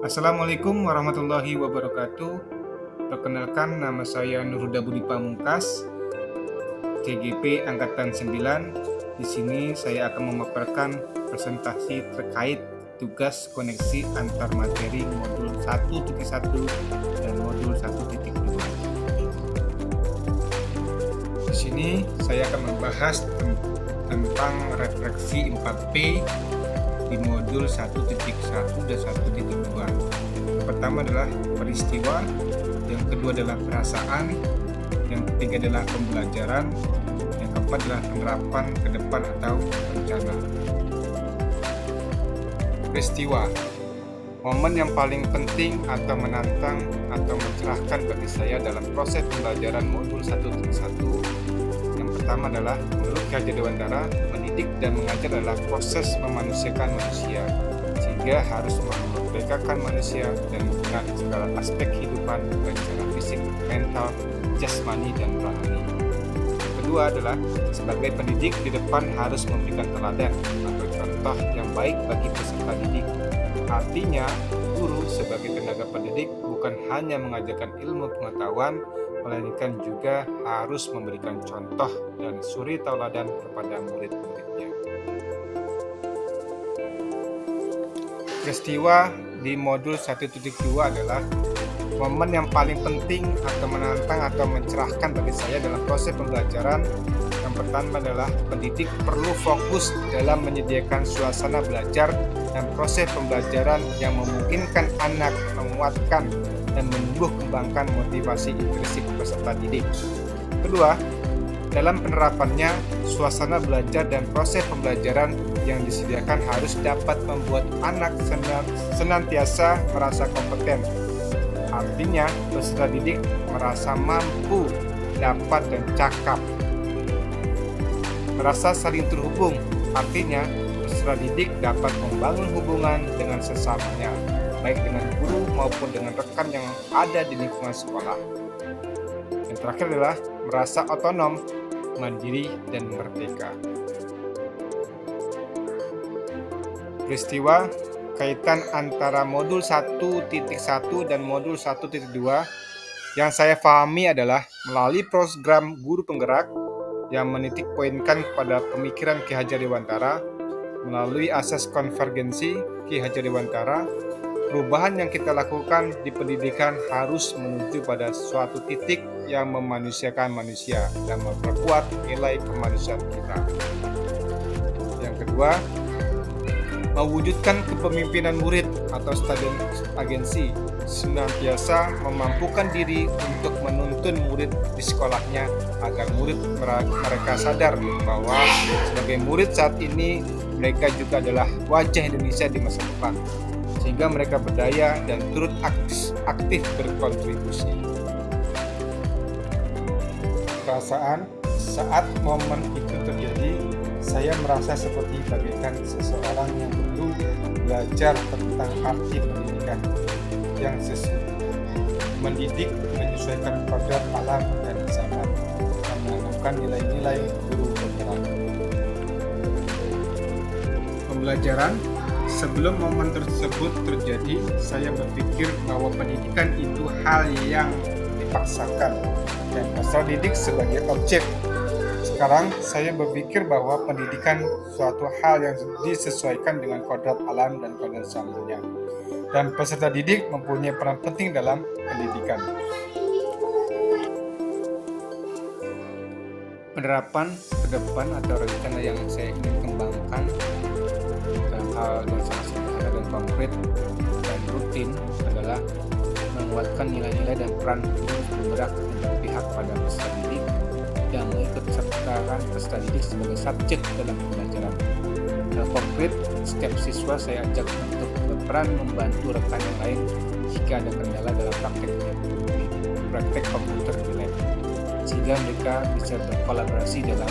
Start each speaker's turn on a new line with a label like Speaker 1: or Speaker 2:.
Speaker 1: Assalamualaikum warahmatullahi wabarakatuh. Perkenalkan, nama saya Nurhuda Budi Pamungkas, TGP Angkatan 9. Di sini saya akan memaparkan presentasi terkait tugas koneksi antar materi modul 1.1 dan modul 1.2. Di sini saya akan membahas tentang refleksi 4P di modul 1.1 dan 1.2. Yang pertama adalah peristiwa, yang kedua adalah perasaan, yang ketiga adalah pembelajaran, yang keempat adalah penerapan ke depan atau rencana. Peristiwa, momen yang paling penting atau menantang atau mencerahkan bagi saya dalam proses pembelajaran modul 1.1. Yang pertama adalah menurut Ki Hajar Dewantara, mendidik dan mengajar adalah proses memanusiakan manusia, sehingga harus memerdekakan manusia dan menggunakan segala aspek kehidupan baik secara fisik, mental, jasmani, dan rohani. Kedua adalah sebagai pendidik di depan harus memberikan teladan atau contoh yang baik bagi peserta didik. Artinya, guru sebagai tenaga pendidik bukan hanya mengajarkan ilmu pengetahuan, melainkan juga harus memberikan contoh dan suri tauladan kepada murid-muridnya. Peristiwa di modul 1.2 adalah momen yang paling penting atau menantang atau mencerahkan bagi saya dalam proses pembelajaran. Yang pertama adalah pendidik perlu fokus dalam menyediakan suasana belajar dan proses pembelajaran yang memungkinkan anak menguatkan dan menumbuh kembangkan motivasi intrinsik peserta didik. Kedua, dalam penerapannya, suasana belajar dan proses pembelajaran yang disediakan harus dapat membuat anak senantiasa merasa kompeten. Artinya, peserta didik merasa mampu, dapat, dan cakap. Merasa saling terhubung, artinya peserta didik dapat membangun hubungan dengan sesamanya, baik dengan guru maupun dengan rekan yang ada di lingkungan sekolah. Yang terakhir adalah merasa otonom, mandiri, dan merdeka. Peristiwa kaitan antara modul 1.1 dan modul 1.2 yang saya pahami adalah melalui program guru penggerak yang menitik poinkan kepada pemikiran Ki Hajar Dewantara, melalui asas konvergensi Ki Hajar Dewantara. Perubahan yang kita lakukan di pendidikan harus menuju pada suatu titik yang memanusiakan manusia dan memperkuat nilai kemanusiaan kita. Yang kedua, mewujudkan kepemimpinan murid atau stadion agensi, senantiasa memampukan diri untuk menuntun murid di sekolahnya agar murid mereka sadar bahwa sebagai murid saat ini mereka juga adalah wajah Indonesia di masa depan, sehingga mereka berdaya dan turut aktif berkontribusi. Perasaan saat momen itu terjadi, saya merasa seperti bagaikan seseorang yang perlu belajar tentang arti pendidikan yang sesungguhnya. Mendidik menyesuaikan kodrat alam dan zaman, dan menanamkan nilai-nilai guru penggerak. Pembelajaran. Sebelum momen tersebut terjadi, saya berpikir bahwa pendidikan itu hal yang dipaksakan dan peserta didik sebagai objek. Sekarang saya berpikir bahwa pendidikan suatu hal yang disesuaikan dengan kodrat alam dan kodrat zamannya, dan peserta didik mempunyai peran penting dalam pendidikan. Penerapan ke depan atau rencana yang saya ingin kembangkan dalam hal yang sangat sederhana dan konkret dan rutin adalah menguatkan nilai-nilai dan peran guru penggerak dan berpihak pada peserta didik yang mengikut sertakan peserta didik sebagai subjek dalam pembelajaran. Dalam konkret, setiap siswa saya ajak untuk berperan membantu rekan yang lain jika ada kendala dalam praktek komputer di lab, sehingga mereka bisa berkolaborasi dalam